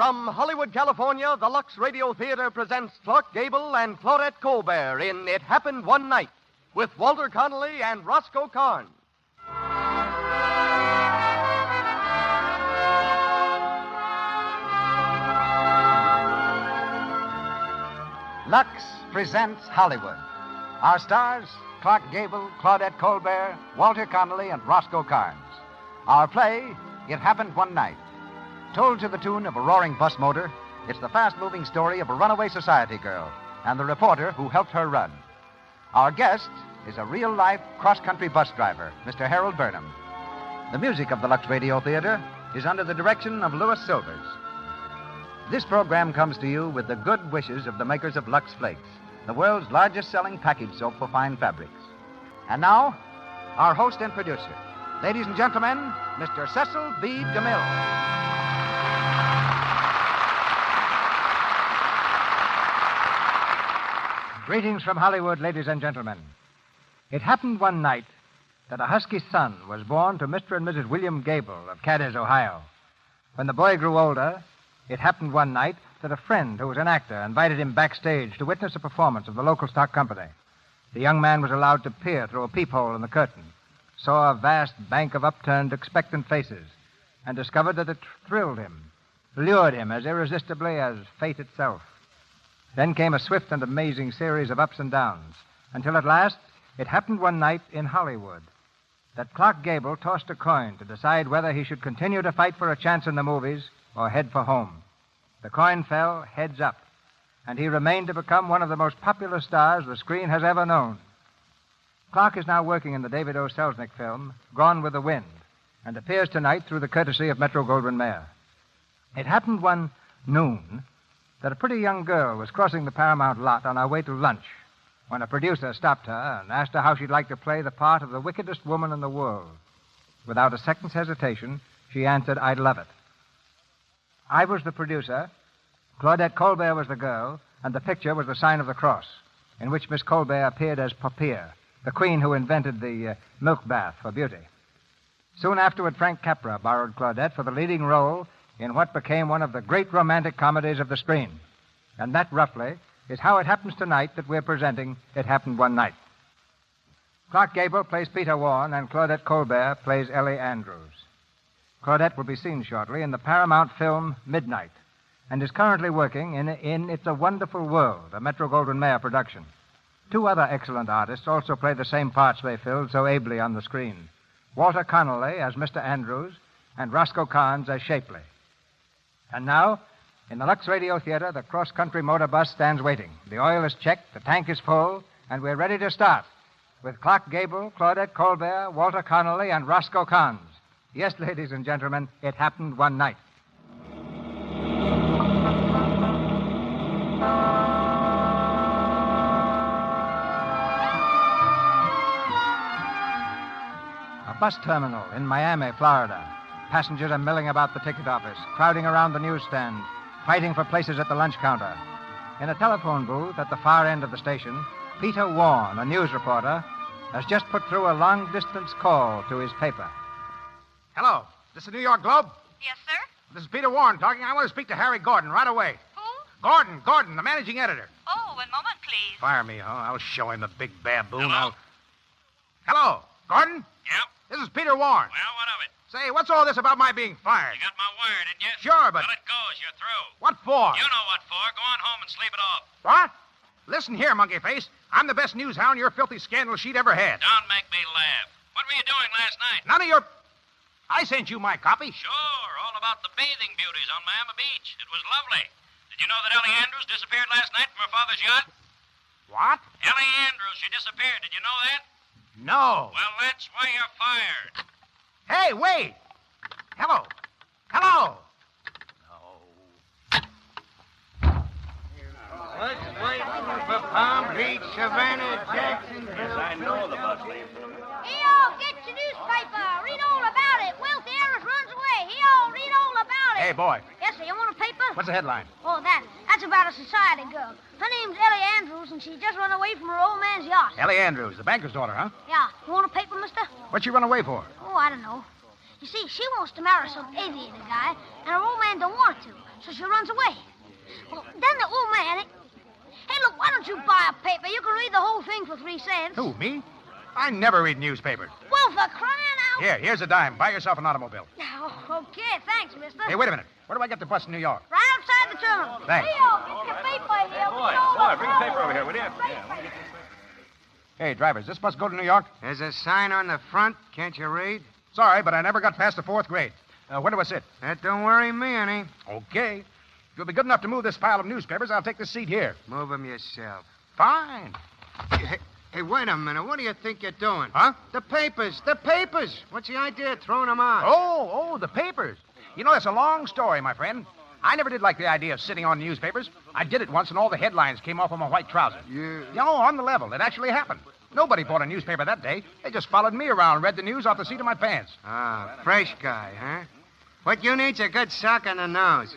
From Hollywood, California, the Lux Radio Theatre presents Clark Gable and Claudette Colbert in It Happened One Night with Walter Connolly and Roscoe Karn. Lux presents Hollywood. Our stars, Clark Gable, Claudette Colbert, Walter Connolly, and Roscoe Karn. Our play, It Happened One Night. Told to the tune of a roaring bus motor, it's the fast-moving story of a runaway society girl and the reporter who helped her run. Our guest is a real-life cross-country bus driver, Mr. Harold Burnham. The music of the Lux Radio Theatre is under the direction of Louis Silvers. This program comes to you with the good wishes of the makers of Lux Flakes, the world's largest-selling package soap for fine fabrics. And now, our host and producer. Ladies and gentlemen, Mr. Cecil B. DeMille. Greetings from Hollywood, ladies and gentlemen. It happened one night that a husky son was born to Mr. and Mrs. William Gable of Cadiz, Ohio. When the boy grew older, it happened one night that a friend who was an actor invited him backstage to witness a performance of the local stock company. The young man was allowed to peer through a peephole in the curtain, saw a vast bank of upturned, expectant faces, and discovered that it thrilled him, lured him as irresistibly as fate itself. Then came a swift and amazing series of ups and downs, until at last it happened one night in Hollywood that Clark Gable tossed a coin to decide whether he should continue to fight for a chance in the movies or head for home. The coin fell heads up, and he remained to become one of the most popular stars the screen has ever known. Clark is now working in the David O. Selznick film, Gone with the Wind, and appears tonight through the courtesy of Metro-Goldwyn-Mayer. It happened one noon that a pretty young girl was crossing the Paramount lot on her way to lunch when a producer stopped her and asked her how she'd like to play the part of the wickedest woman in the world. Without a second's hesitation, she answered, "I'd love it." I was the producer, Claudette Colbert was the girl, and the picture was the sign of the cross, in which Miss Colbert appeared as Poppea, the queen who invented the milk bath for beauty. Soon afterward, Frank Capra borrowed Claudette for the leading role in what became one of the great romantic comedies of the screen. And that, roughly, is how it happens tonight that we're presenting It Happened One Night. Clark Gable plays Peter Warne, and Claudette Colbert plays Ellie Andrews. Claudette will be seen shortly in the Paramount film Midnight, and is currently working in It's a Wonderful World, a Metro-Goldwyn-Mayer production. Two other excellent artists also play the same parts they filled so ably on the screen. Walter Connolly as Mr. Andrews, and Roscoe Karn as Shapley. And now, in the Lux Radio Theatre, the cross-country motor bus stands waiting. The oil is checked, the tank is full, and we're ready to start with Clark Gable, Claudette Colbert, Walter Connolly, and Roscoe Karn. Yes, ladies and gentlemen, it happened one night. A bus terminal in Miami, Florida. Passengers are milling about the ticket office, crowding around the newsstand, fighting for places at the lunch counter. In a telephone booth at the far end of the station, Peter Warne, a news reporter, has just put through a long-distance call to his paper. Hello. This is the New York Globe? Yes, sir? This is Peter Warne talking. I want to speak to Harry Gordon right away. Who? Gordon, the managing editor. Oh, one moment, please. Fire me, huh? I'll show him the big baboon. Hello? Hello, Gordon? Yep. This is Peter Warne. Well, what of it? Say, what's all this about my being fired? You got my wire, didn't you? Sure, but... Well, it goes. You're through. What for? You know what for. Go on home and sleep it off. What? Listen here, monkey face. I'm the best news hound your filthy scandal sheet ever had. Don't make me laugh. What were you doing last night? None of your... I sent you my copy. Sure, all about the bathing beauties on Miami Beach. It was lovely. Did you know that Ellie Andrews disappeared last night from her father's yacht? What? Ellie Andrews, she disappeared. Did you know that? No. Well, that's why you're fired. Hey, wait. Hello. No. What's waiting for Palm Beach, Savannah, Jacksonville? Yes, I know the bus leaves. Hey-o, get your newspaper. Read all about it. Wealthy heiress runs away. Hey-o, read all about it. Hey, boy. Yes, sir. You want a paper? What's the headline? Oh, that's about a society girl. Her name's Ellie Andrews, and she just run away from her old man's yacht. Ellie Andrews, the banker's daughter, huh? Yeah. You want a paper, mister? What'd she run away for? Oh, I don't know. You see, she wants to marry some aviator guy, and her old man don't want to, so she runs away. Well, then the old man... Hey, look, why don't you buy a paper? You can read the whole thing for 3 cents. Who, me? I never read newspapers. Well, for crying out... Here's a dime. Buy yourself an automobile. Oh, okay, thanks, mister. Hey, wait a minute. Where do I get the bus in New York? Right outside the terminal. Thanks. Hey, get your paper here. Boy, bring the paper over here, will you? Hey, driver, does this bus go to New York? There's a sign on the front. Can't you read? Sorry, but I never got past the 4th grade. Where do I sit? That don't worry me any. Okay. If you'll be good enough to move this pile of newspapers, I'll take the seat here. Move 'em yourself. Fine. Hey, wait a minute. What do you think you're doing? Huh? The papers. What's the idea of throwing them out? Oh, the papers. You know, that's a long story, my friend. I never did like the idea of sitting on newspapers. I did it once, and all the headlines came off on my white trousers. No, on the level. It actually happened. Nobody bought a newspaper that day. They just followed me around and read the news off the seat of my pants. Ah, fresh guy, huh? What you need's a good sock on the nose.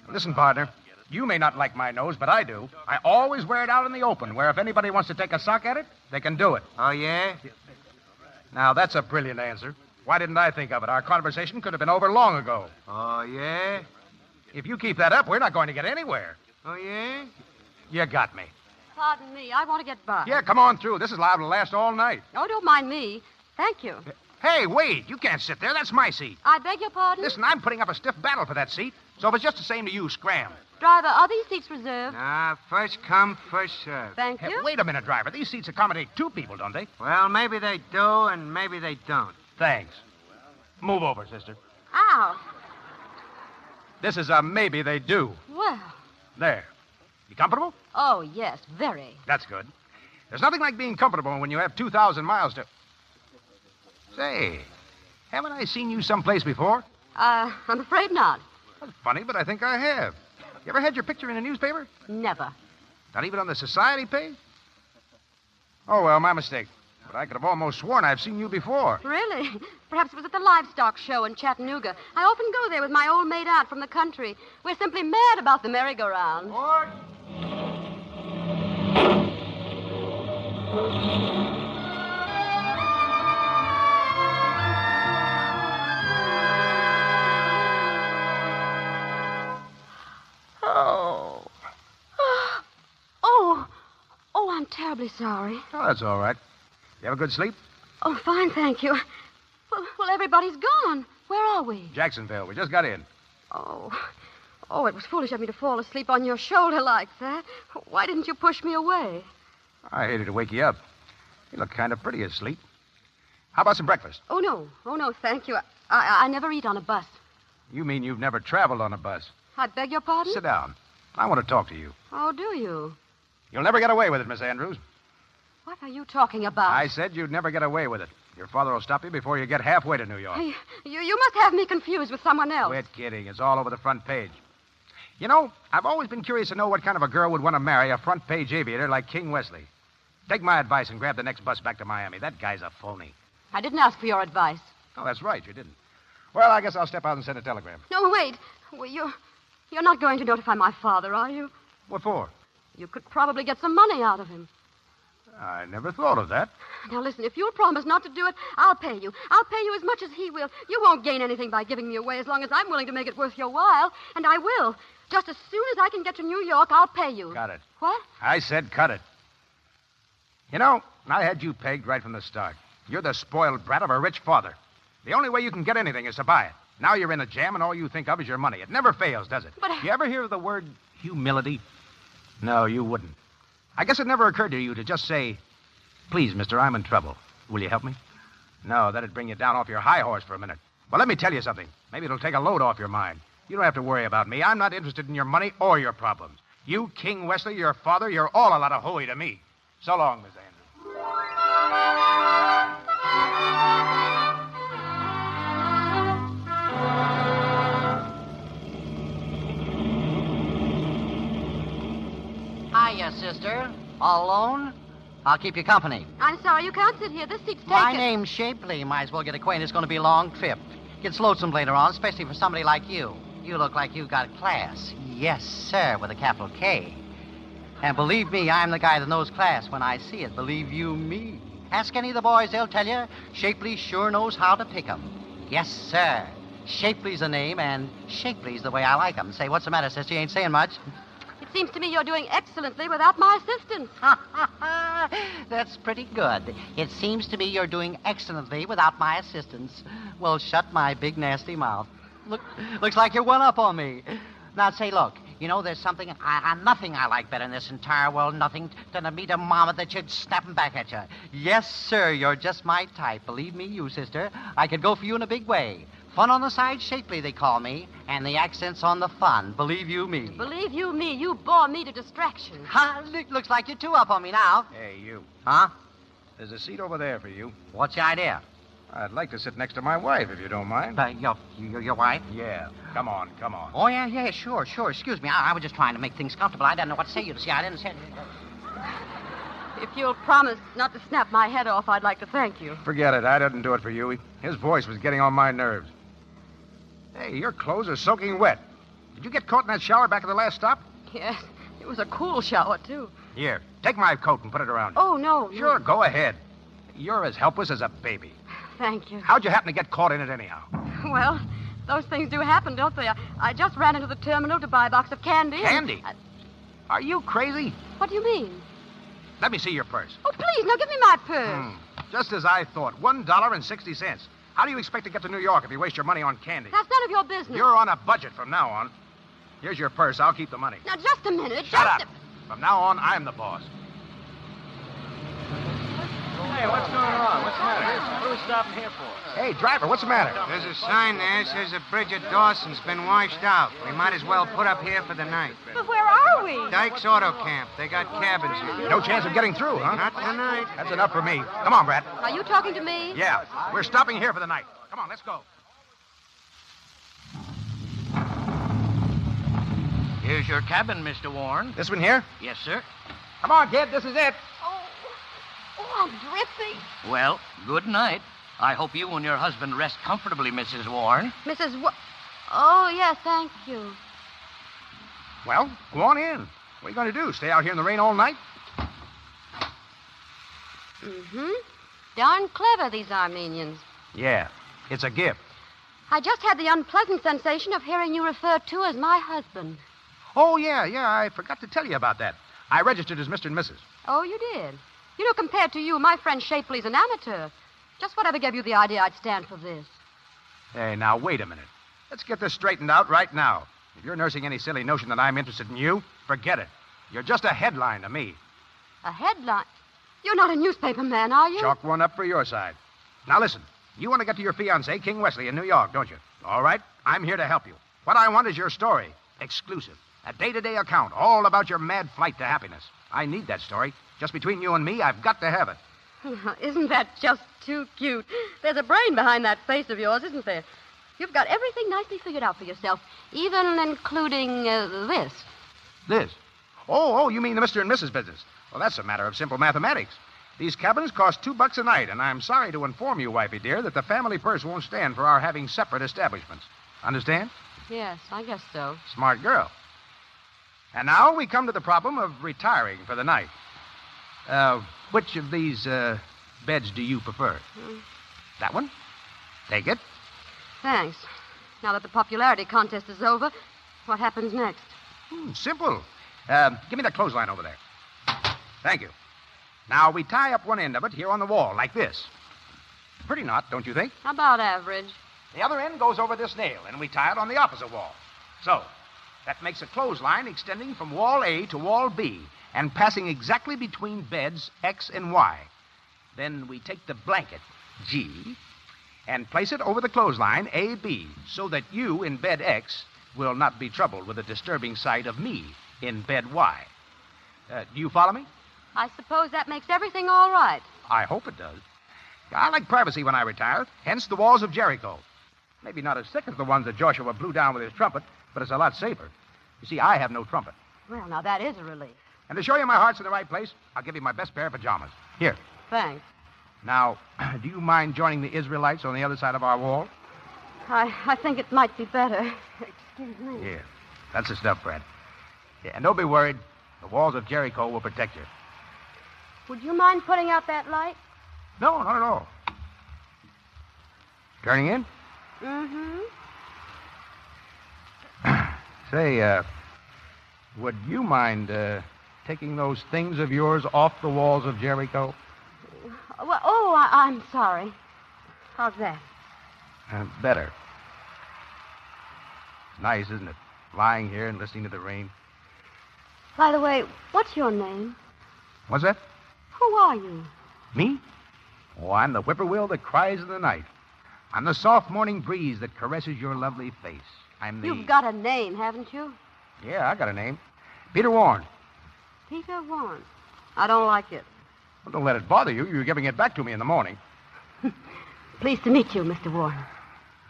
Listen, partner, you may not like my nose, but I do. I always wear it out in the open, where if anybody wants to take a sock at it, they can do it. Oh, yeah? Now, that's a brilliant answer. Why didn't I think of it? Our conversation could have been over long ago. Oh, yeah? If you keep that up, we're not going to get anywhere. Oh, yeah? You got me. Pardon me, I want to get by. Yeah, come on through. This is liable to last all night. Oh, don't mind me. Thank you. Hey, wait. You can't sit there. That's my seat. I beg your pardon? Listen, I'm putting up a stiff battle for that seat, so if it's just the same to you, scram. Driver, are these seats reserved? Nah, first come, first served. Thank Hey, you. wait a minute, driver. These seats accommodate 2 people, don't they? Well, maybe they do, and maybe they don't. Thanks. Move over, sister. Ow. This is a maybe they do. Well. There. You comfortable? Oh, yes, very. That's good. There's nothing like being comfortable when you have 2,000 miles to... Say, haven't I seen you someplace before? I'm afraid not. That's funny, but I think I have. You ever had your picture in a newspaper? Never. Not even on the society page? Oh, well, my mistake. But I could have almost sworn I've seen you before. Really? Perhaps it was at the livestock show in Chattanooga. I often go there with my old maid aunt from the country. We're simply mad about the merry-go-round. What? Oh. Oh, I'm terribly sorry. Oh, that's all right. You have a good sleep? Oh, fine, thank you. Well, everybody's gone. Where are we? Jacksonville. We just got in. Oh, it was foolish of me to fall asleep on your shoulder like that. Why didn't you push me away? I hated to wake you up. You look kind of pretty asleep. How about some breakfast? Oh, no, thank you. I never eat on a bus. You mean you've never traveled on a bus? I beg your pardon? Sit down. I want to talk to you. Oh, do you? You'll never get away with it, Miss Andrews. What are you talking about? I said you'd never get away with it. Your father will stop you before you get halfway to New York. You must have me confused with someone else. Quit kidding. It's all over the front page. You know, I've always been curious to know what kind of a girl would want to marry a front-page aviator like King Wesley. Take my advice and grab the next bus back to Miami. That guy's a phony. I didn't ask for your advice. Oh, that's right. You didn't. Well, I guess I'll step out and send a telegram. No, wait. Well, you're not going to notify my father, are you? What for? You could probably get some money out of him. I never thought of that. Now, listen, if you'll promise not to do it, I'll pay you. I'll pay you as much as he will. You won't gain anything by giving me away as long as I'm willing to make it worth your while. And I will. Just as soon as I can get to New York, I'll pay you. Cut it. What? I said cut it. You know, I had you pegged right from the start. You're the spoiled brat of a rich father. The only way you can get anything is to buy it. Now you're in a jam, and all you think of is your money. It never fails, does it? But You ever hear of the word humility? No, you wouldn't. I guess it never occurred to you to just say, "Please, mister, I'm in trouble. Will you help me?" No, that'd bring you down off your high horse for a minute. Well, let me tell you something. Maybe it'll take a load off your mind. You don't have to worry about me. I'm not interested in your money or your problems. You, King Wesley, your father, you're all a lot of hooey to me. So long, Miss Andrews. Hiya, sister. All alone? I'll keep you company. I'm sorry, you can't sit here. This seat's taken. My name's Shapley. Might as well get acquainted. It's going to be a long trip. Gets lonesome later on, especially for somebody like you. You look like you got class. Yes, sir, with a capital K. And believe me, I'm the guy that knows class when I see it. Believe you me. Ask any of the boys, they'll tell you. Shapley sure knows how to pick 'em. Yes, sir. Shapely's the name, and Shapely's the way I like 'em. Say, what's the matter, sister? You ain't saying much? It seems to me you're doing excellently without my assistance. That's pretty good. It seems to me you're doing excellently without my assistance. Well, shut my big, nasty mouth. Looks like you're one up on me. Now, say, look, you know, there's nothing I like better in this entire world, nothing, than to meet a mama that should snap 'em back at you. Yes, sir, you're just my type. Believe me, you, sister. I could go for you in a big way. Fun on the side, Shapely, they call me, and the accent's on the fun. Believe you me. Believe you me, you bore me to distraction. Looks like you're two up on me now. Hey, you. Huh? There's a seat over there for you. What's the idea? I'd like to sit next to my wife, if you don't mind. Your wife? Yeah. Come on. Oh, yeah, sure. Excuse me. I was just trying to make things comfortable. I didn't know what to say. You see, I didn't say... If you'll promise not to snap my head off, I'd like to thank you. Forget it. I didn't do it for you. His voice was getting on my nerves. Hey, your clothes are soaking wet. Did you get caught in that shower back at the last stop? Yes, it was a cool shower, too. Here, take my coat and put it around you. Oh, no. Sure, go ahead. You're as helpless as a baby. Thank you. How'd you happen to get caught in it anyhow? Well, those things do happen, don't they? I just ran into the terminal to buy a box of candy. Candy? Are you crazy? What do you mean? Let me see your purse. Oh, please, now give me my purse. Just as I thought. $1.60. How do you expect to get to New York if you waste your money on candy? That's none of your business. You're on a budget from now on. Here's your purse. I'll keep the money. Now, just a minute. Shut up. From now on, I'm the boss. Hey, what's going on? What's the matter? What are we stopping here for? Hey, driver, what's the matter? There's a sign there that says that Bridget Dawson's been washed out. We might as well put up here for the night. But where are we? Dyke's Auto Camp. They got cabins here. No chance of getting through, huh? Not tonight. That's enough for me. Come on, Brad. Are you talking to me? Yeah, we're stopping here for the night. Come on, let's go. Here's your cabin, Mr. Warne. This one here? Yes, sir. Come on, kid. This is it. Oh, I'm drippy. Well, good night. I hope you and your husband rest comfortably, Mrs. Warne. Mrs. Oh, yes, thank you. Well, go on in. What are you going to do? Stay out here in the rain all night? Mm-hmm. Darn clever, these Armenians. Yeah, it's a gift. I just had the unpleasant sensation of hearing you referred to as my husband. Oh, yeah, I forgot to tell you about that. I registered as Mr. and Mrs. Oh, you did? You know, compared to you, my friend Shapely's an amateur. Just whatever gave you the idea I'd stand for this? Hey, now, wait a minute. Let's get this straightened out right now. If you're nursing any silly notion that I'm interested in you, forget it. You're just a headline to me. A headline? You're not a newspaper man, are you? Chalk one up for your side. Now, listen. You want to get to your fiancé, King Wesley, in New York, don't you? All right. I'm here to help you. What I want is your story. Exclusive. A day-to-day account, all about your mad flight to happiness. I need that story. Just between you and me, I've got to have it. Isn't that just too cute? There's a brain behind that face of yours, isn't there? You've got everything nicely figured out for yourself, even including this. This? Oh, you mean the Mr. and Mrs. business. Well, that's a matter of simple mathematics. These cabins cost $2 a night, and I'm sorry to inform you, wifey dear, that the family purse won't stand for our having separate establishments. Understand? Yes, I guess so. Smart girl. And now we come to the problem of retiring for the night. Which of these beds do you prefer? That one? Take it. Thanks. Now that the popularity contest is over, what happens next? Simple. Give me that clothesline over there. Thank you. Now, we tie up one end of it here on the wall, like this. Pretty knot, don't you think? About average. The other end goes over this nail, and we tie it on the opposite wall. So, that makes a clothesline extending from wall A to wall B and passing exactly between beds X and Y. Then we take the blanket, G, and place it over the clothesline, AB, so that you in bed X will not be troubled with the disturbing sight of me in bed Y. Do you follow me? I suppose that makes everything all right. I hope it does. I like privacy when I retire, hence the walls of Jericho. Maybe not as thick as the ones that Joshua blew down with his trumpet, but it's a lot safer. You see, I have no trumpet. Well, now that is a relief. And to show you my heart's in the right place, I'll give you my best pair of pajamas. Here. Thanks. Now, do you mind joining the Israelites on the other side of our wall? I think it might be better. Excuse me. Here. That's the stuff, Brad. Yeah, and don't be worried. The walls of Jericho will protect you. Would you mind putting out that light? No, not at all. Turning in? Mm-hmm. Say, would you mind taking those things of yours off the walls of Jericho? Well, I'm sorry. How's that? Better. Nice, isn't it? Lying here and listening to the rain. By the way, what's your name? What's that? Who are you? Me? Oh, I'm the whippoorwill that cries in the night. I'm the soft morning breeze that caresses your lovely face. I'm the... You've got a name, haven't you? Yeah, I got a name. Peter Warne. Peter Warne. I don't like it. Well, don't let it bother you. You're giving it back to me in the morning. Pleased to meet you, Mr. Warne.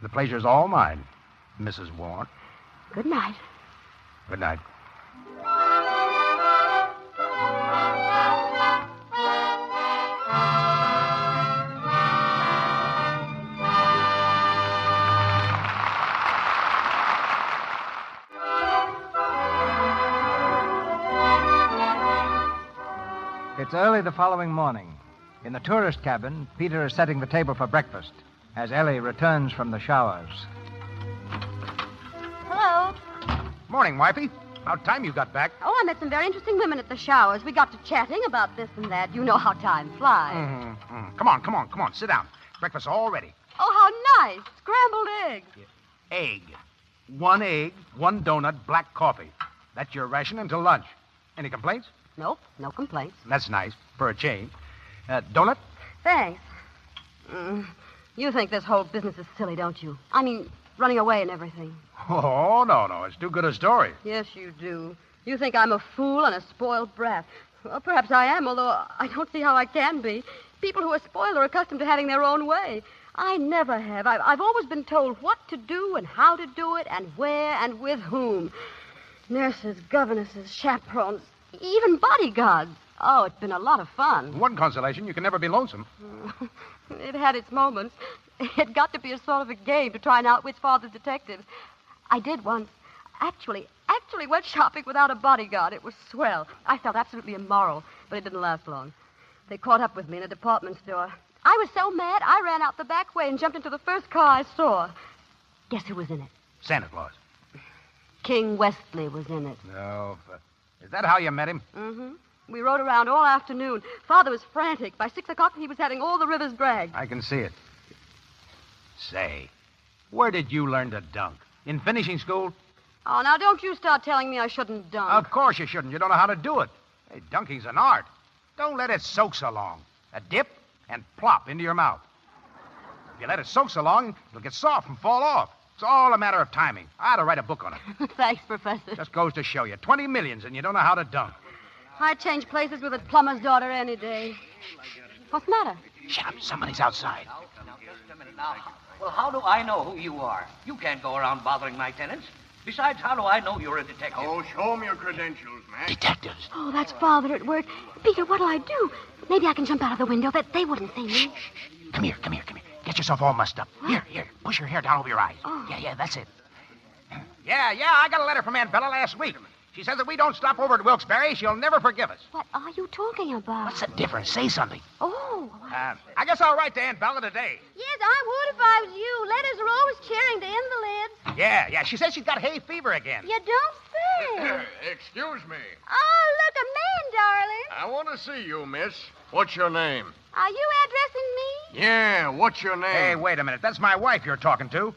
The pleasure's all mine, Mrs. Warne. Good night. Good night. It's early the following morning. In the tourist cabin, Peter is setting the table for breakfast as Ellie returns from the showers. Hello. Morning, wifey. About time you got back. Oh, I met some very interesting women at the showers. We got to chatting about this and that. You know how time flies. Mm-hmm. Come on. Sit down. Breakfast's all ready. Oh, how nice. Scrambled eggs. Egg. 1 egg, 1 donut, black coffee. That's your ration until lunch. Any complaints? Nope, no complaints. That's nice, for a change. Donut? Thanks. You think this whole business is silly, don't you? I mean, running away and everything. Oh, no. It's too good a story. Yes, you do. You think I'm a fool and a spoiled brat. Well, perhaps I am, although I don't see how I can be. People who are spoiled are accustomed to having their own way. I never have. I've always been told what to do and how to do it and where and with whom. Nurses, governesses, chaperones, even bodyguards. Oh, it's been a lot of fun. One consolation, you can never be lonesome. It had its moments. It got to be a sort of a game to try and outwit father's detectives. I did once. Actually went shopping without a bodyguard. It was swell. I felt absolutely immoral, but it didn't last long. They caught up with me in a department store. I was so mad, I ran out the back way and jumped into the first car I saw. Guess who was in it? Santa Claus. King Westley was in it. No. Is that how you met him? Mm-hmm. We rode around all afternoon. Father was frantic. By 6 o'clock, he was having all the rivers dragged. I can see it. Say, where did you learn to dunk? In finishing school? Oh, now don't you start telling me I shouldn't dunk. Of course you shouldn't. You don't know how to do it. Hey, dunking's an art. Don't let it soak so long. A dip and plop into your mouth. If you let it soak so long, it'll get soft and fall off. It's all a matter of timing. I ought to write a book on it. Thanks, Professor. Just goes to show you. 20 millions and you don't know how to dunk. I'd change places with a plumber's daughter any day. What's the matter? Shut up. Somebody's outside. Now, just a minute. Now, well, how do I know who you are? You can't go around bothering my tenants. Besides, how do I know you're a detective? Oh, show me your credentials, man. Detectives. Oh, that's Father at work. Peter, what'll I do? Maybe I can jump out of the window. They wouldn't see me. Come here. Get yourself all mussed up. What? Here. Push your hair down over your eyes. Oh. Yeah, that's it. Yeah, I got a letter from Aunt Bella last week. She says if we don't stop over at Wilkes-Barre, she'll never forgive us. What are you talking about? What's the difference? Say something. Oh. I guess I'll write to Aunt Bella today. Yes, I would if I was you. Letters are always cheering to invalids. Yeah. She says she's got hay fever again. You don't say. Excuse me. Oh, look, a man, darling. I want to see you, miss. What's your name? Are you addressing me? Yeah, what's your name? Hey, wait a minute. That's my wife you're talking to.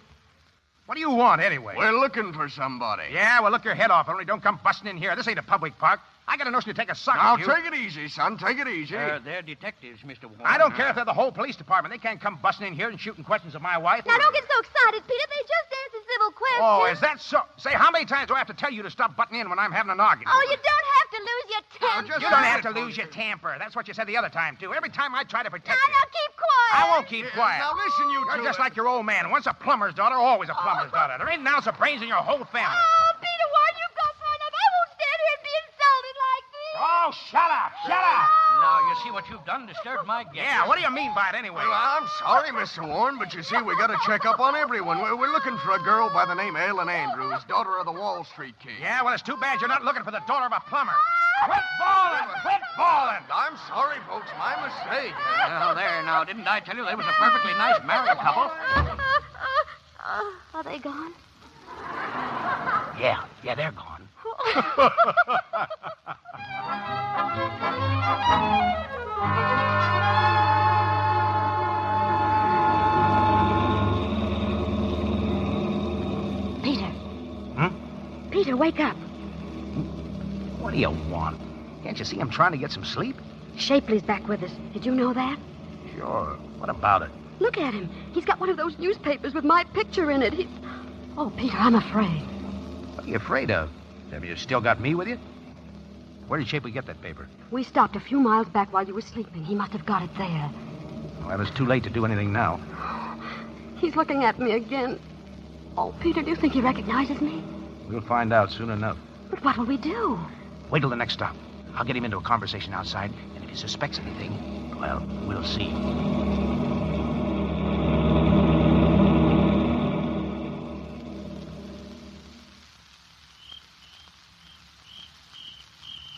What do you want, anyway? We're looking for somebody. Yeah, well, look your head off. Only don't come busting in here. This ain't a public park. I got a notion to take a sucker. Now, take it easy, son. Take it easy. They're detectives, Mr. Warne. I don't care if they're the whole police department. They can't come busting in here and shooting questions of my wife. Now, don't get so excited, Peter. They just answered civil questions. Oh, is that so? Say, how many times do I have to tell you to stop butting in when I'm having an argument? Oh, you don't have to lose your temper. You don't have to lose your temper. That's what you said the other time, too. Every time I try to protect you. Now, keep quiet. I won't keep quiet. Now, listen, you You're two. just like your old man. Once a plumber's daughter, always a plumber's daughter. There ain't an ounce of brains in your whole family. Oh, Peter Warne, you've gone far enough. I won't stand here and be insulted like this. Oh, shut up. Now, you see what you've done? Disturbed my guests. Yeah, what do you mean by it anyway? Well, I'm sorry, Mr. Warne, but you see, we got to check up on everyone. We're looking for a girl by the name of Ellie Andrews, daughter of the Wall Street King. Yeah, well, it's too bad you're not looking for the daughter of a plumber. Quit bawling! I'm sorry, folks. My mistake. Well, there, now, didn't I tell you they was a perfectly nice married couple? Are they gone? Yeah, they're gone. Peter. Hmm? Peter, wake up. What do you want? Can't you see I'm trying to get some sleep? Shapley's back with us. Did you know that? Sure. What about it? Look at him. He's got one of those newspapers with my picture in it. Oh, Peter, I'm afraid. What are you afraid of? Have you still got me with you? Where did Shapley get that paper? We stopped a few miles back while you were sleeping. He must have got it there. Well, it's too late to do anything now. He's looking at me again. Oh, Peter, do you think he recognizes me? We'll find out soon enough. But what will we do? Wait till the next stop. I'll get him into a conversation outside, and if he suspects anything, well, we'll see.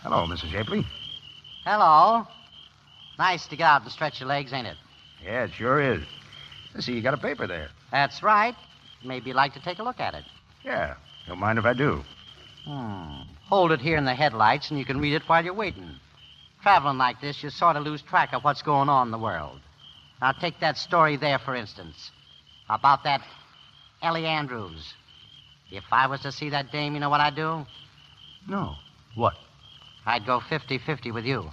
Hello, Mrs. Shapley. Hello. Nice to get out and stretch your legs, ain't it? Yeah, it sure is. I see you got a paper there. That's right. Maybe you'd like to take a look at it. Yeah, don't mind if I do. Hold it here in the headlights, and you can read it while you're waiting. Traveling like this, you sort of lose track of what's going on in the world. Now, take that story there, for instance, about that Ellie Andrews. If I was to see that dame, you know what I'd do? No. What? I'd go 50-50 with you.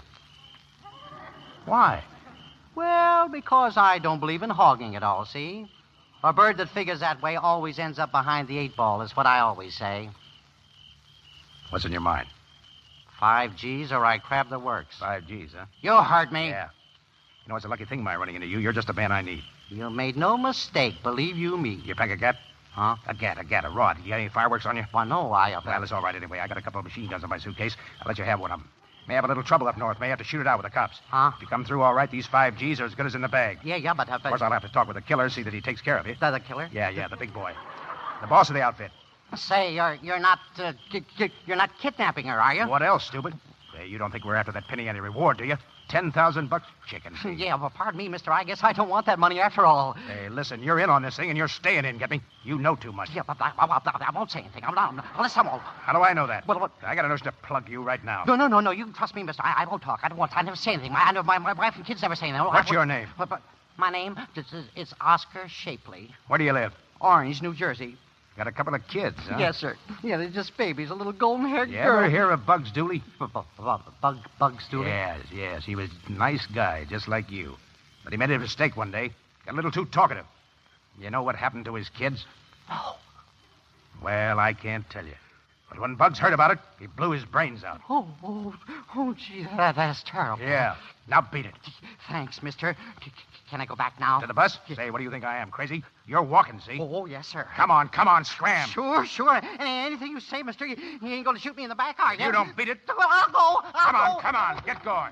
Why? Well, because I don't believe in hogging it all, see? A bird that figures that way always ends up behind the 8-ball, is what I always say. What's in your mind? 5 G's or I crab the works. 5 G's, huh? You heard me. Yeah. You know, it's a lucky thing my running into you. You're just the man I need. You made no mistake, believe you me. You pack a gat? Huh? A gat, a rod. You got any fireworks on you? Why, no, Well, it's all right anyway. I got a couple of machine guns in my suitcase. I'll let you have one of them. May have a little trouble up north. May have to shoot it out with the cops. Huh? If you come through all right, these 5 G's are as good as in the bag. Yeah, but... Of course, I'll have to talk with the killer, see that he takes care of you. The killer? Yeah, the big boy. The boss of the outfit. Say, you're not kidnapping her, are you? What else, stupid? Hey, you don't think we're after that penny any reward, do you? $10,000 chicken. Yeah, well, pardon me, mister. I guess I don't want that money after all. Hey, listen, you're in on this thing, and you're staying in, get me? You know too much. Yeah, but I won't say anything. I'm not. Listen, How do I know that? Well, what? I got a notion to plug you right now. No. You can trust me, mister. I won't talk. I never say anything. My wife and kids never say anything. What's your name? But my name is Oscar Shapley. Where do you live? Orange, New Jersey. Got a couple of kids, huh? Yes, sir. Yeah, they're just babies, a little golden-haired You girl. ever hear of Bugs Dooley? Bugs Dooley? Yes. He was a nice guy, just like you. But he made a mistake one day. Got a little too talkative. You know what happened to his kids? No. Well, I can't tell you. But when Bugs heard about it, he blew his brains out. Oh, gee, that's terrible. Yeah. Now beat it. Thanks, mister. Can I go back now? To the bus? Say, what do you think I am, crazy? You're walking, see? Oh, yes, sir. Come on, scram. Sure. Anything you say, mister, you ain't going to shoot me in the back, are you? You don't beat it. Well, I'll go. Come on, get going.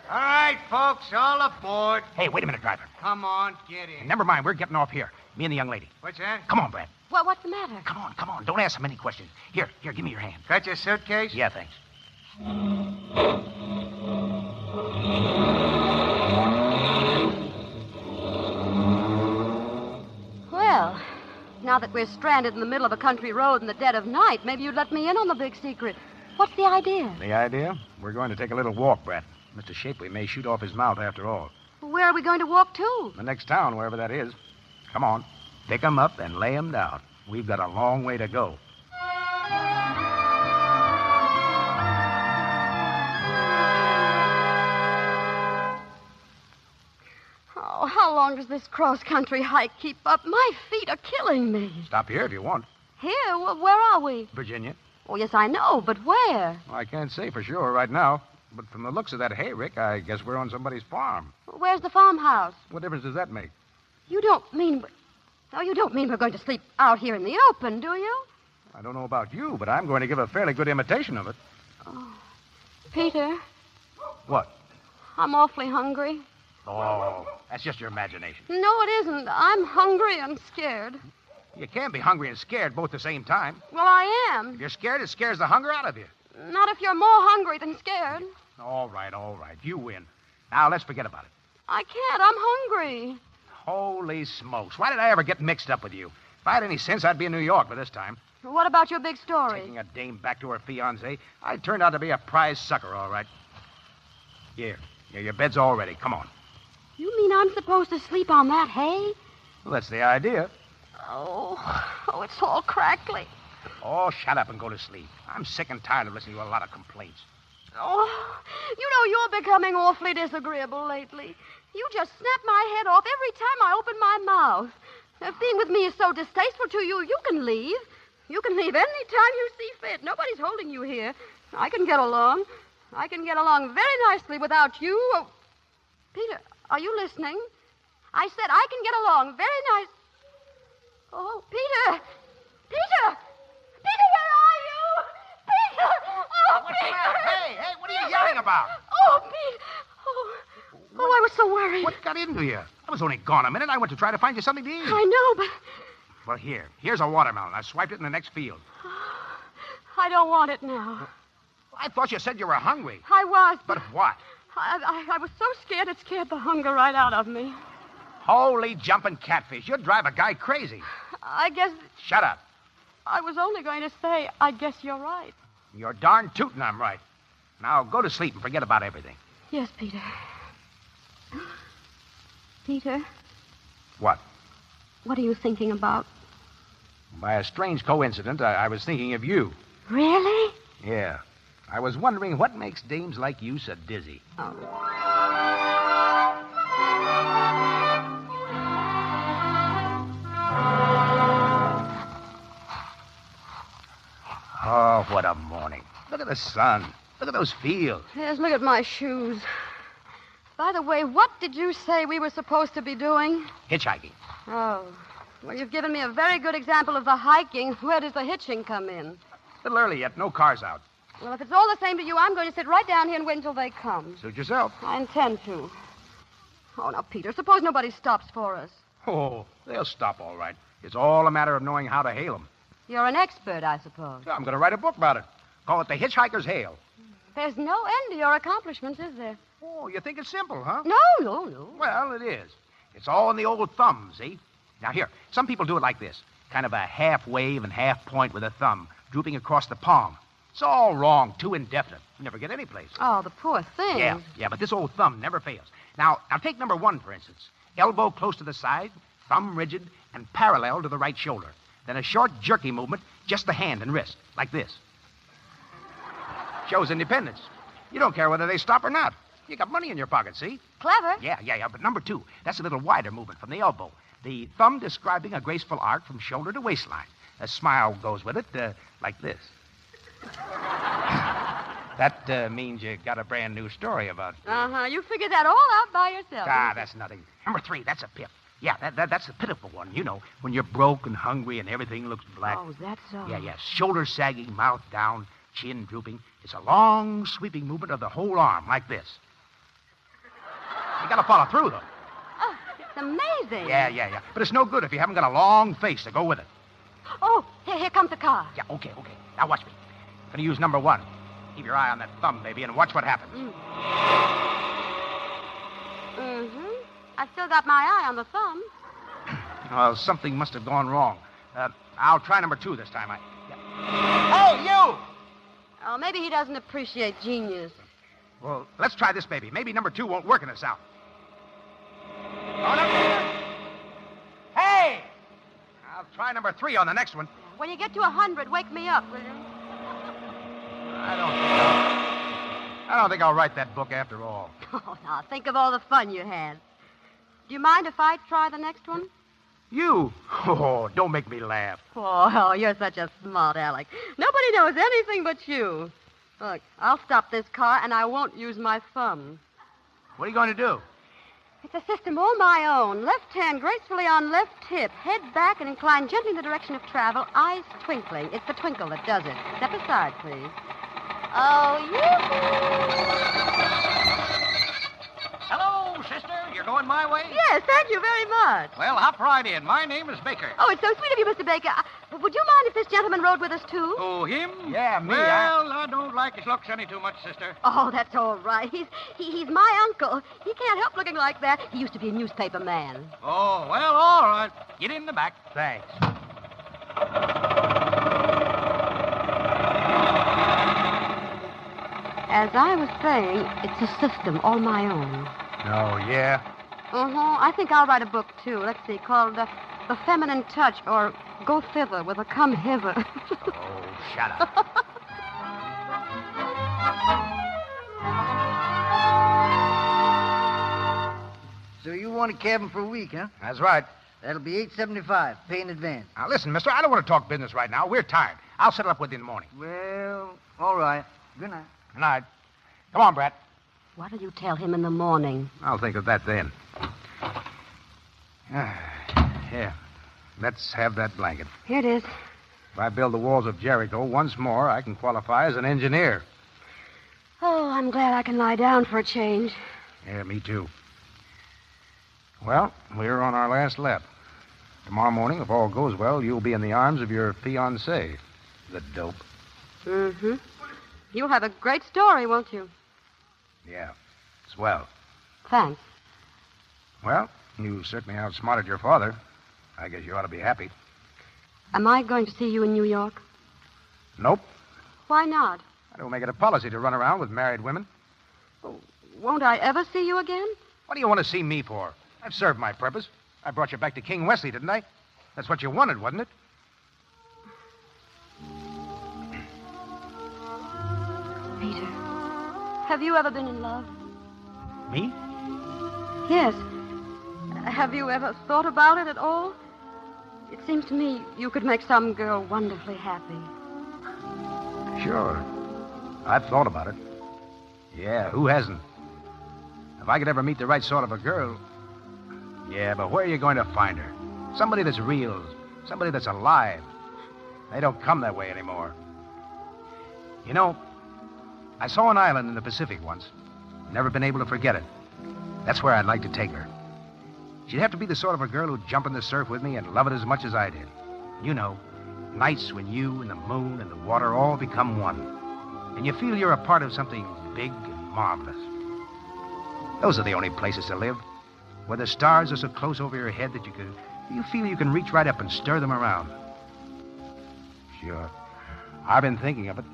All right, folks, all aboard. Hey, wait a minute, driver. Come on, get in. Never mind, we're getting off here. Me and the young lady. What's that? Come on, Brad. Well, what's the matter? Come on. Don't ask so many questions. Here, give me your hand. Got your suitcase? Yeah, thanks. Well, now that we're stranded in the middle of a country road in the dead of night, maybe you'd let me in on the big secret. What's the idea? The idea? We're going to take a little walk, Brad. Mr. Shapley may shoot off his mouth after all. Where are we going to walk to? The next town, wherever that is. Come on. Pick 'em up and lay 'em down. We've got a long way to go. Oh, how long does this cross-country hike keep up? My feet are killing me. Stop here if you want. Here? Where are we? Virginia. Oh, yes, I know, but where? Well, I can't say for sure right now. But from the looks of that hayrick, I guess we're on somebody's farm. Where's the farmhouse? What difference does that make? You don't mean we're going to sleep out here in the open, do you? I don't know about you, but I'm going to give a fairly good imitation of it. Oh. Peter, What? I'm awfully hungry. Oh, that's just your imagination. No, it isn't. I'm hungry and scared. You can't be hungry and scared both at the same time. Well, I am. If you're scared, it scares the hunger out of you. Not if you're more hungry than scared. All right. You win. Now, let's forget about it. I can't. I'm hungry. Holy smokes. Why did I ever get mixed up with you? If I had any sense, I'd be in New York by this time. What about your big story? Taking a dame back to her fiancé. I turned out to be a prize sucker, all right. Here, your bed's all ready. Come on. You mean I'm supposed to sleep on that hay? Well, that's the idea. Oh, it's all crackly. Oh, shut up and go to sleep. I'm sick and tired of listening to a lot of complaints. Oh, you're becoming awfully disagreeable lately. You just snap my head off every time I open my mouth. If being with me is so distasteful to you, you can leave. You can leave any time you see fit. Nobody's holding you here. I can get along. I can get along very nicely without you. Oh, Peter, are you listening? I said I can get along very nice. Oh, Peter! Peter! Peter, where are you? Peter! Oh, What's Peter! the matter? Hey, what are you yelling about? Oh, Peter! Oh, I was so worried. What got into you? I was only gone a minute. I went to try to find you something to eat. I know, but Well, here's a watermelon. I swiped it in the next field. I don't want it now. I thought you said you were hungry. I was, But what? I was so scared it scared the hunger right out of me. Holy jumping catfish. You'd drive a guy crazy. I guess Shut up. I was only going to say, I guess you're right. You're darn tootin' I'm right. Now go to sleep and forget about everything. Yes, Peter. Peter, What? what are you thinking about? By a strange coincidence, I was thinking of you. Really? Yeah. I was wondering what makes dames like you so dizzy. Oh, what a morning. Look at the sun. Look at those fields. Yes, look at my shoes. By the way, what did you say we were supposed to be doing? Hitchhiking. Oh, well, you've given me a very good example of the hiking. Where does the hitching come in? A little early yet. No cars out. Well, if it's all the same to you, I'm going to sit right down here and wait until they come. Suit yourself. I intend to. Oh, now, Peter, suppose nobody stops for us. Oh, they'll stop all right. It's all a matter of knowing how to hail them. You're an expert, I suppose. I'm going to write a book about it. Call it The Hitchhiker's Hail. There's no end to your accomplishments, is there? Oh, you think it's simple, huh? No. Well, it is. It's all in the old thumb, see? Now, here, some people do it like this. Kind of a half wave and half point with a thumb, drooping across the palm. It's all wrong, too indefinite. You never get any place. Oh, the poor thing. Yeah, but this old thumb never fails. Now take number 1, for instance. Elbow close to the side, thumb rigid, and parallel to the right shoulder. Then a short, jerky movement, just the hand and wrist, like this. Shows independence. You don't care whether they stop or not. You got money in your pocket, see? Clever. Yeah, but number 2, that's a little wider movement from the elbow. The thumb describing a graceful arc from shoulder to waistline. A smile goes with it, like this. That means you got a brand new story about... Uh-huh. You figured that all out by yourself. That's nothing. Number 3, that's a pip. Yeah, that's the pitiful one, you know, when you're broke and hungry and everything looks black. Oh, that's so. Yeah. Shoulders sagging, mouth down, chin drooping. It's a long, sweeping movement of the whole arm, like this. You got to follow through, though. Oh, it's amazing. Yeah. But it's no good if you haven't got a long face to go with it. Oh, here comes the car. Yeah, okay. Now watch me. I'm going to use number 1. Keep your eye on that thumb, baby, and watch what happens. Mm-hmm. I still got my eye on the thumb. Well, something must have gone wrong. I'll try number 2 this time. Hey, you! Oh, maybe he doesn't appreciate genius. Well, let's try this, baby. Maybe number 2 won't work in the South. On up there. Hey! I'll try number 3 on the next one. When you get to 100, wake me up, will you? I don't think I'll write that book after all. Oh, now, think of all the fun you had. Do you mind if I try the next one? You? Oh, don't make me laugh. Oh, you're such a smart aleck. Nobody knows anything but you. Look, I'll stop this car, and I won't use my thumb. What are you going to do? It's a system all my own. Left hand gracefully on left hip. Head back and incline gently in the direction of travel. Eyes twinkling. It's the twinkle that does it. Step aside, please. Oh, you. Hello, sister. You're going my way? Yes, thank you very much. Well, hop right in. My name is Baker. Oh, it's so sweet of you, Mr. Baker. Would you mind if this gentleman rode with us, too? Oh, him? Yeah, me. Well, I don't like his looks any too much, sister. Oh, that's all right. He's my uncle. He can't help looking like that. He used to be a newspaper man. Oh, well, all right. Get in the back. Thanks. As I was saying, it's a system all my own. Oh, yeah? I think I'll write a book, too. Let's see, called The Feminine Touch, or Go Thither with a Come Hither. Oh, shut up. So you want a cabin for a week, huh? That's right. That'll be $8.75, pay in advance. Now, listen, mister, I don't want to talk business right now. We're tired. I'll settle up with you in the morning. Well, all right. Good night. Good night. Come on, Brett. What'll you tell him in the morning? I'll think of that then. Here. Let's have that blanket. Here it is. If I build the walls of Jericho once more, I can qualify as an engineer. Oh, I'm glad I can lie down for a change. Yeah, me too. Well, we're on our last lap. Tomorrow morning, if all goes well, you'll be in the arms of your fiancé, the dope. Mm-hmm. You'll have a great story, won't you? Yeah, swell. Thanks. Well, you certainly outsmarted your father. I guess you ought to be happy. Am I going to see you in New York? Nope. Why not? I don't make it a policy to run around with married women. Won't I ever see you again? What do you want to see me for? I've served my purpose. I brought you back to King Wesley, didn't I? That's what you wanted, wasn't it? Peter, have you ever been in love? Me? Yes. Have you ever thought about it at all? It seems to me you could make some girl wonderfully happy. Sure. I've thought about it. Yeah, who hasn't? If I could ever meet the right sort of a girl... Yeah, but where are you going to find her? Somebody that's real. Somebody that's alive. They don't come that way anymore. You know, I saw an island in the Pacific once. Never been able to forget it. That's where I'd like to take her. She'd have to be the sort of a girl who'd jump in the surf with me and love it as much as I did. You know, nights when you and the moon and the water all become one. And you feel you're a part of something big and marvelous. Those are the only places to live, where the stars are so close over your head that you feel you can reach right up and stir them around. Sure. I've been thinking of it.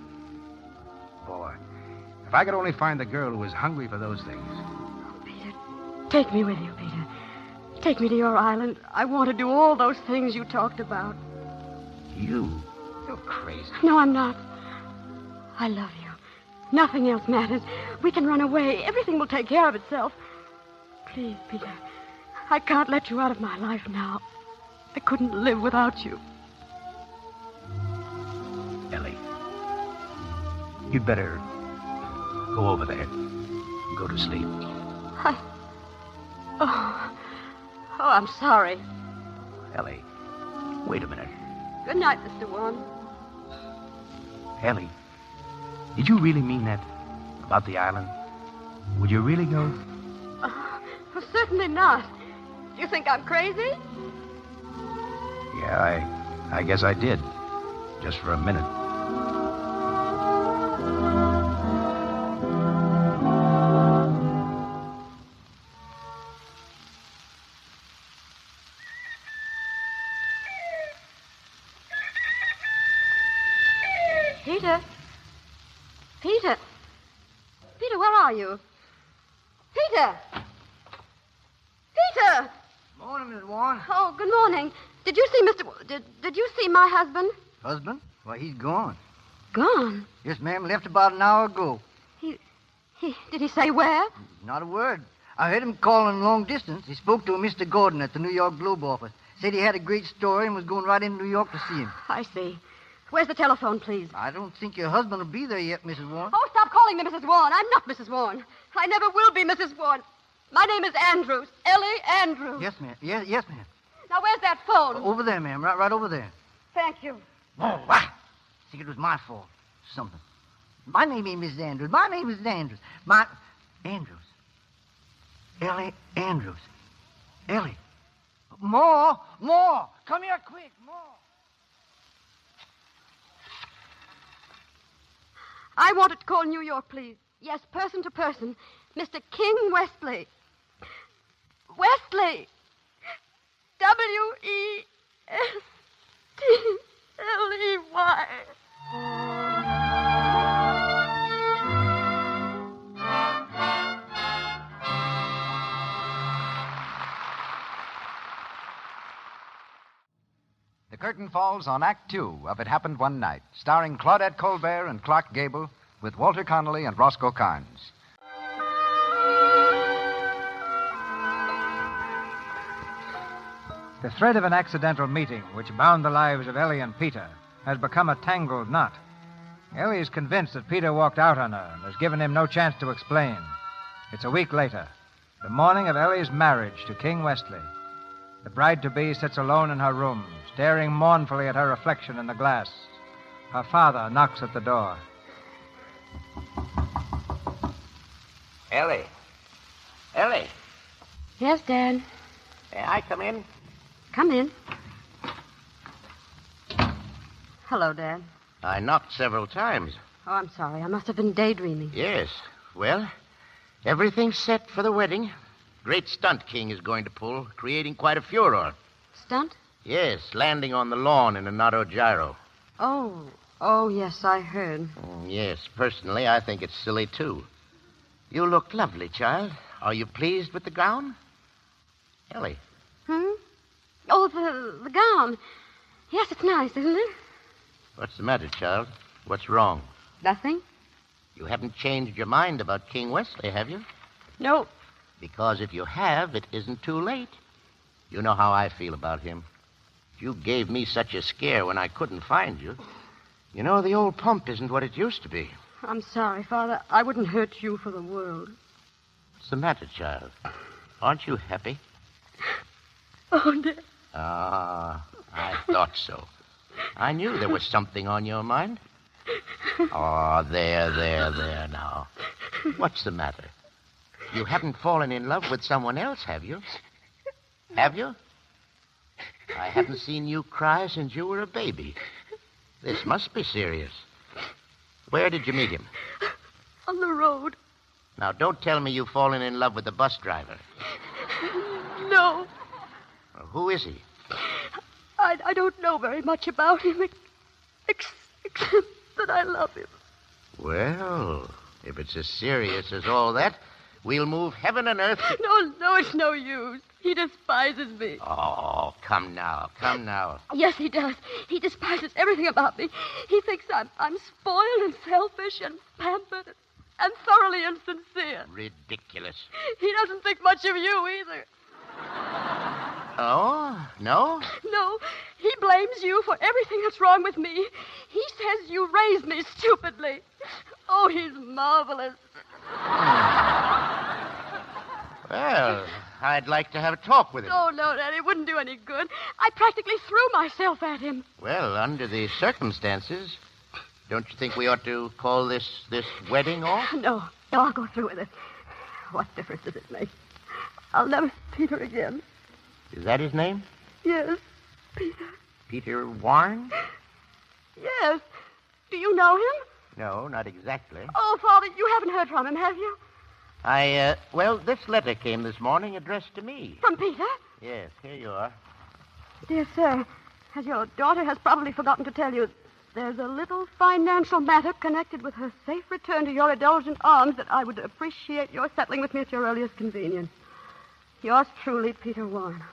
Boy, if I could only find the girl who was hungry for those things. Peter, take me with you, Peter. Take me to your island. I want to do all those things you talked about. You're crazy. No, I'm not. I love you. Nothing else matters. We can run away. Everything will take care of itself. Please, Peter. I can't let you out of my life now. I couldn't live without you. Ellie, you'd better go over there. Go to sleep. Oh, I'm sorry. Ellie, wait a minute. Good night, Mr. Warne. Ellie, did you really mean that about the island? Would you really go? Certainly not. Do you think I'm crazy? Yeah, I guess I did. Just for a minute. Peter? Peter? Peter, where are you? Peter! Peter! Morning, Miss Warne. Oh, good morning. Did you see Did you see my husband? Husband? Why, he's gone. Gone? Yes, ma'am. Left about an hour ago. Did he say where? Not a word. I heard him calling long distance. He spoke to a Mr. Gordon at the New York Globe office. Said he had a great story and was going right into New York to see him. I see. Where's the telephone, please? I don't think your husband will be there yet, Mrs. Warne. Oh, stop calling me Mrs. Warne. I'm not Mrs. Warne. I never will be Mrs. Warne. My name is Andrews. Ellie Andrews. Yes, ma'am. Yes, ma'am. Now, where's that phone? Over there, ma'am. Right over there. Thank you. Oh, I think it was my fault. Something. My name ain't Miss Andrews. My name is Andrews. Andrews. Ellie Andrews. Ellie. More! Come here quick, more! I want to call New York, please. Yes, person to person. Mr. King Wesley. Wesley. Westley. The curtain falls on Act Two of It Happened One Night, starring Claudette Colbert and Clark Gable, with Walter Connolly and Roscoe Carnes. The thread of an accidental meeting which bound the lives of Ellie and Peter has become a tangled knot. Ellie is convinced that Peter walked out on her and has given him no chance to explain. It's a week later, the morning of Ellie's marriage to King Wesley. The bride-to-be sits alone in her room, staring mournfully at her reflection in the glass. Her father knocks at the door. Ellie. Ellie. Yes, Dad. May I come in? Come in. Hello, Dad. I knocked several times. Oh, I'm sorry. I must have been daydreaming. Yes. Well, everything's set for the wedding. Great stunt King is going to pull, creating quite a furor. Stunt? Yes, landing on the lawn in an autogyro. Oh, yes, I heard. Yes, personally, I think it's silly, too. You look lovely, child. Are you pleased with the gown? Ellie. Oh, the gown. Yes, it's nice, isn't it? What's the matter, child? What's wrong? Nothing. You haven't changed your mind about King Wesley, have you? No. Because if you have, it isn't too late. You know how I feel about him. You gave me such a scare when I couldn't find you. You know, the old pump isn't what it used to be. I'm sorry, Father. I wouldn't hurt you for the world. What's the matter, child? Aren't you happy? Oh, Dad. Ah, I thought so. I knew there was something on your mind. Oh, there now. What's the matter? You haven't fallen in love with someone else, have you? Have you? I haven't seen you cry since you were a baby. This must be serious. Where did you meet him? On the road. Now, don't tell me you've fallen in love with the bus driver. No. Well, who is he? I don't know very much about him, except that I love him. Well, if it's as serious as all that, we'll move heaven and earth. No, it's no use. He despises me. Oh, come now. Yes, he does. He despises everything about me. He thinks I'm spoiled and selfish and pampered and thoroughly insincere. Ridiculous. He doesn't think much of you either. Oh, no? No, he blames you for everything that's wrong with me. He says you raised me stupidly. Oh, he's marvelous. Well, I'd like to have a talk with him. Oh, no, Dad, it wouldn't do any good. I practically threw myself at him. Well, under the circumstances, don't you think we ought to call this wedding off? No, I'll go through with it. What difference does it make? I'll never see Peter again. Is that his name? Yes, Peter. Peter Warne? Yes. Do you know him? No, not exactly. Oh, Father, you haven't heard from him, have you? Well, this letter came this morning addressed to me. From Peter? Yes, here you are. Dear sir, as your daughter has probably forgotten to tell you, there's a little financial matter connected with her safe return to your indulgent arms that I would appreciate your settling with me at your earliest convenience. Yours truly, Peter Warne.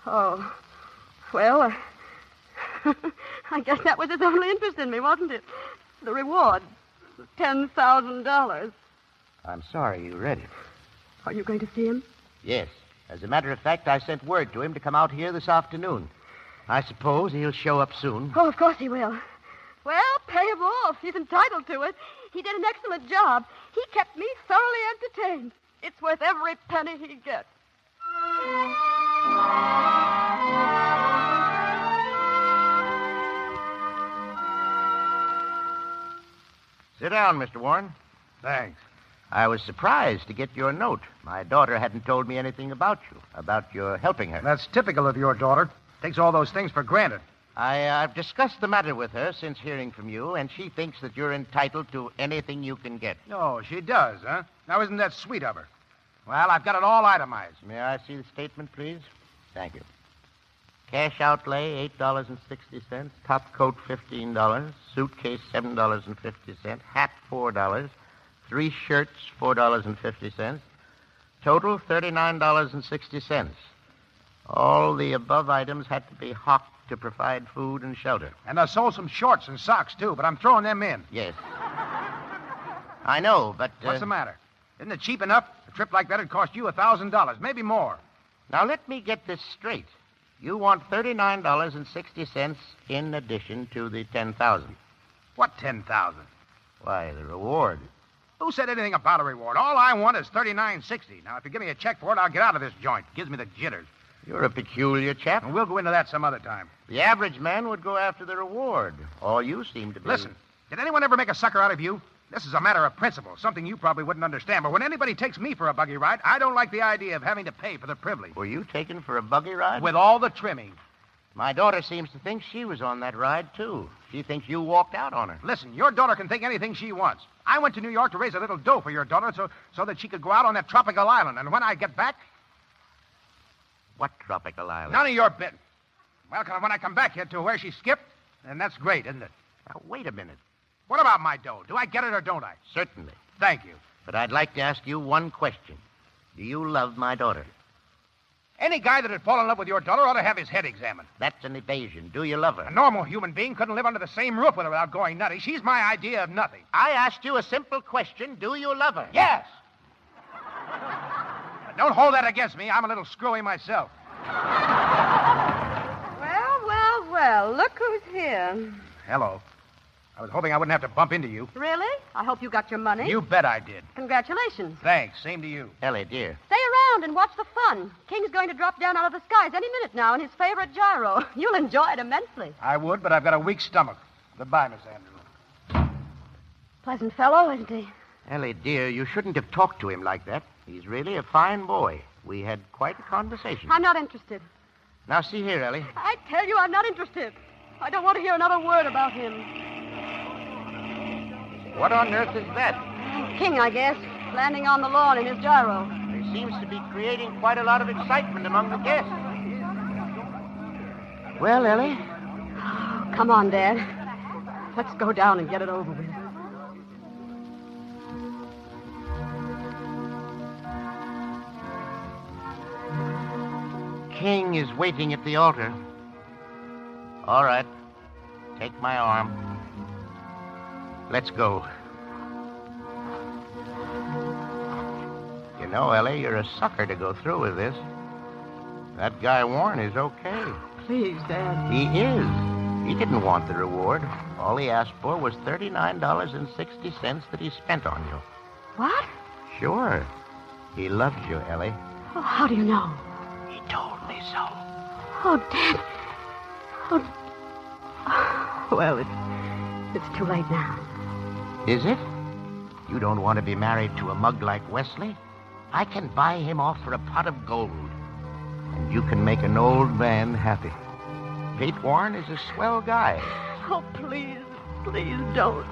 Oh, well, I guess that was his only interest in me, wasn't it? The reward, $10,000. I'm sorry you read it. Are you going to see him? Yes. As a matter of fact, I sent word to him to come out here this afternoon. I suppose he'll show up soon. Oh, of course he will. Well, pay him off. He's entitled to it. He did an excellent job. He kept me thoroughly entertained. It's worth every penny he gets. Sit down, Mr. Warren. Thanks. I was surprised to get your note. My daughter hadn't told me anything about you, about your helping her. That's typical of your daughter. Takes all those things for granted. I've discussed the matter with her since hearing from you, and she thinks that you're entitled to anything you can get. Oh, she does, huh? Now, isn't that sweet of her? Well, I've got it all itemized. May I see the statement, please? Thank you. Cash outlay, $8.60. Top coat, $15. Suitcase, $7.50. Hat, $4. 3 shirts, $4.50. Total, $39.60. All the above items had to be hocked to provide food and shelter. And I sold some shorts and socks, too, but I'm throwing them in. Yes. I know, but... What's the matter? Isn't it cheap enough? A trip like that would cost you $1,000, maybe more. Now, let me get this straight. You want $39.60 in addition to the $10,000. What $10,000? Why, the reward. Who said anything about a reward? All I want is $39.60. Now, if you give me a check for it, I'll get out of this joint. It gives me the jitters. You're a peculiar chap. And we'll go into that some other time. The average man would go after the reward. All you seem to be... Listen, did anyone ever make a sucker out of you? This is a matter of principle, something you probably wouldn't understand. But when anybody takes me for a buggy ride, I don't like the idea of having to pay for the privilege. Were you taken for a buggy ride? With all the trimming. My daughter seems to think she was on that ride, too. She thinks you walked out on her. Listen, your daughter can think anything she wants. I went to New York to raise a little dough for your daughter so that she could go out on that tropical island. And when I get back... What tropical island? None of your bit. Well, when I come back here to where she skipped, then that's great, isn't it? Now, wait a minute. What about my dough? Do I get it or don't I? Certainly. Thank you. But I'd like to ask you one question. Do you love my daughter? Any guy that had fallen in love with your daughter ought to have his head examined. That's an evasion. Do you love her? A normal human being couldn't live under the same roof with her without going nutty. She's my idea of nothing. I asked you a simple question. Do you love her? Yes. But don't hold that against me. I'm a little screwy myself. Well, look who's here. Hello. I was hoping I wouldn't have to bump into you. Really? I hope you got your money. You bet I did. Congratulations. Thanks. Same to you. Ellie, dear. Stay around and watch the fun. King's going to drop down out of the skies any minute now in his favorite gyro. You'll enjoy it immensely. I would, but I've got a weak stomach. Goodbye, Miss Andrews. Pleasant fellow, isn't he? Ellie, dear, you shouldn't have talked to him like that. He's really a fine boy. We had quite a conversation. I'm not interested. Now, see here, Ellie. I tell you, I'm not interested. I don't want to hear another word about him. What on earth is that? King, I guess, landing on the lawn in his gyro. He seems to be creating quite a lot of excitement among the guests. Well, Ellie? Oh, come on, Dad. Let's go down and get it over with. King is waiting at the altar. All right. Take my arm. Let's go. You know, Ellie, you're a sucker to go through with this. That guy Warne is okay. Please, Dad. He is. He didn't want the reward. All he asked for was $39.60 that he spent on you. What? Sure. He loves you, Ellie. Oh, how do you know? He told me so. Oh, Dad. Oh. Well, it's too late now. Is it? You don't want to be married to a mug like Wesley? I can buy him off for a pot of gold. And you can make an old man happy. Pete Warne is a swell guy. Oh, please don't.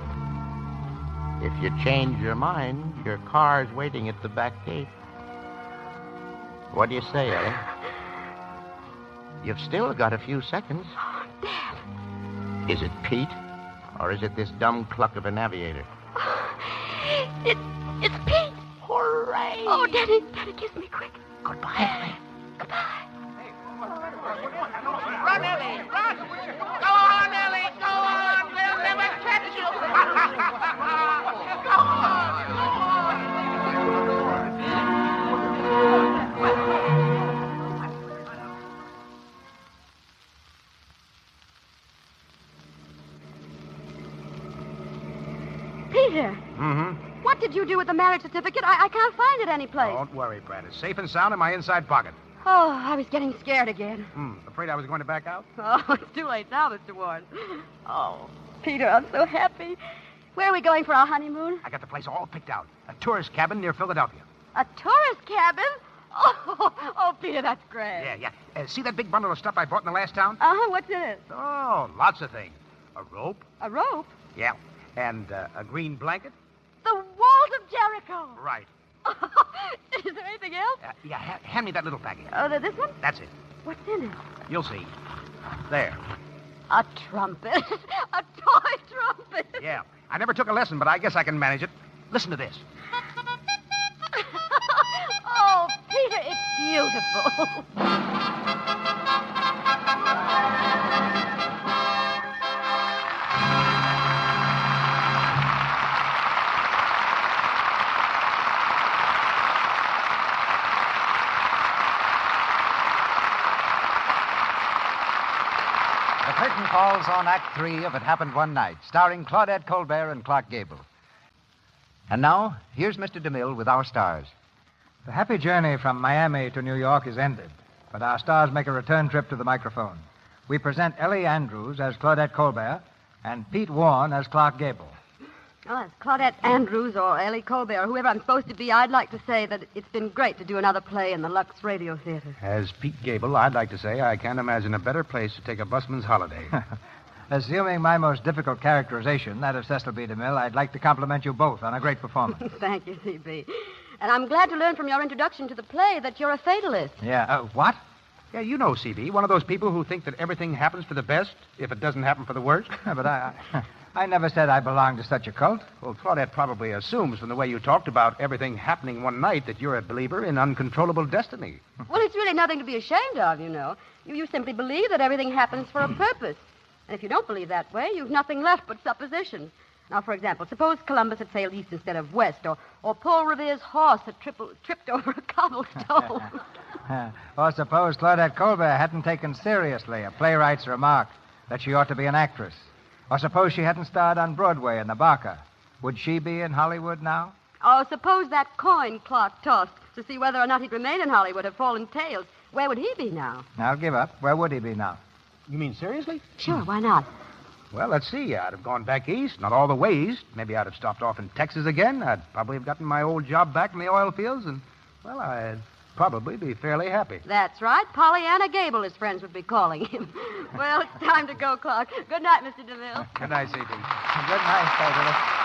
If you change your mind, your car's waiting at the back gate. What do you say, Ellie? You've still got a few seconds. Oh, Dad. Is it Pete? Or is it this dumb cluck of an aviator? It's Pete. Hooray! Oh, Daddy, kiss me quick. Goodbye, Ellie. Goodbye. Run, Ellie, run! Go on, Ellie, go on! They'll never catch you! Go on, go Peter. Mm-hmm. What did you do with the marriage certificate? I can't find it anyplace. Don't worry, Brad. It's safe and sound in my inside pocket. Oh, I was getting scared again. Afraid I was going to back out? Oh, it's too late now, Mr. Warne. Oh, Peter, I'm so happy. Where are we going for our honeymoon? I got the place all picked out. A tourist cabin near Philadelphia. A tourist cabin? Oh, Peter, that's great. Yeah. See that big bundle of stuff I bought in the last town? Uh-huh, what's in it? Oh, lots of things. A rope. A rope? Yeah. And a green blanket. The walls of Jericho. Right. Is there anything else? Hand me that little package. Oh, this one? That's it. What's in it? You'll see. There. A trumpet. A toy trumpet. Yeah. I never took a lesson, but I guess I can manage it. Listen to this. Oh, Peter, it's beautiful. The curtain falls on Act 3 of It Happened One Night, starring Claudette Colbert and Clark Gable. And now, here's Mr. DeMille with our stars. The happy journey from Miami to New York is ended, but our stars make a return trip to the microphone. We present Ellie Andrews as Claudette Colbert and Pete Warne as Clark Gable. Well, as Claudette Andrews or Ellie Colbert, or whoever I'm supposed to be, I'd like to say that it's been great to do another play in the Lux Radio Theatre. As Pete Gable, I'd like to say I can't imagine a better place to take a busman's holiday. Assuming my most difficult characterization, that of Cecil B. DeMille, I'd like to compliment you both on a great performance. Thank you, C.B. And I'm glad to learn from your introduction to the play that you're a fatalist. Yeah, what? Yeah, you know, C.B., one of those people who think that everything happens for the best if it doesn't happen for the worst. But I never said I belonged to such a cult. Well, Claudette probably assumes from the way you talked about everything happening one night that you're a believer in uncontrollable destiny. Well, it's really nothing to be ashamed of, you know. You simply believe that everything happens for a purpose. And if you don't believe that way, you've nothing left but supposition. Now, for example, suppose Columbus had sailed east instead of west, or Paul Revere's horse had tripped over a cobblestone. Or suppose Claudette Colbert hadn't taken seriously a playwright's remark that she ought to be an actress. Or suppose she hadn't starred on Broadway in The Barker. Would she be in Hollywood now? Or suppose that coin Clark tossed to see whether or not he'd remain in Hollywood had fallen tails. Where would he be now? I'll give up. Where would he be now? You mean seriously? Sure, why not? Well, let's see. I'd have gone back east, not all the way east. Maybe I'd have stopped off in Texas again. I'd probably have gotten my old job back in the oil fields, and, well, I'd probably be fairly happy. That's right. Pollyanna Gable, his friends would be calling him. Well, it's time to go, Clark. Good night, Mr. DeMille. Good night, C.B. Good night, Fatalist.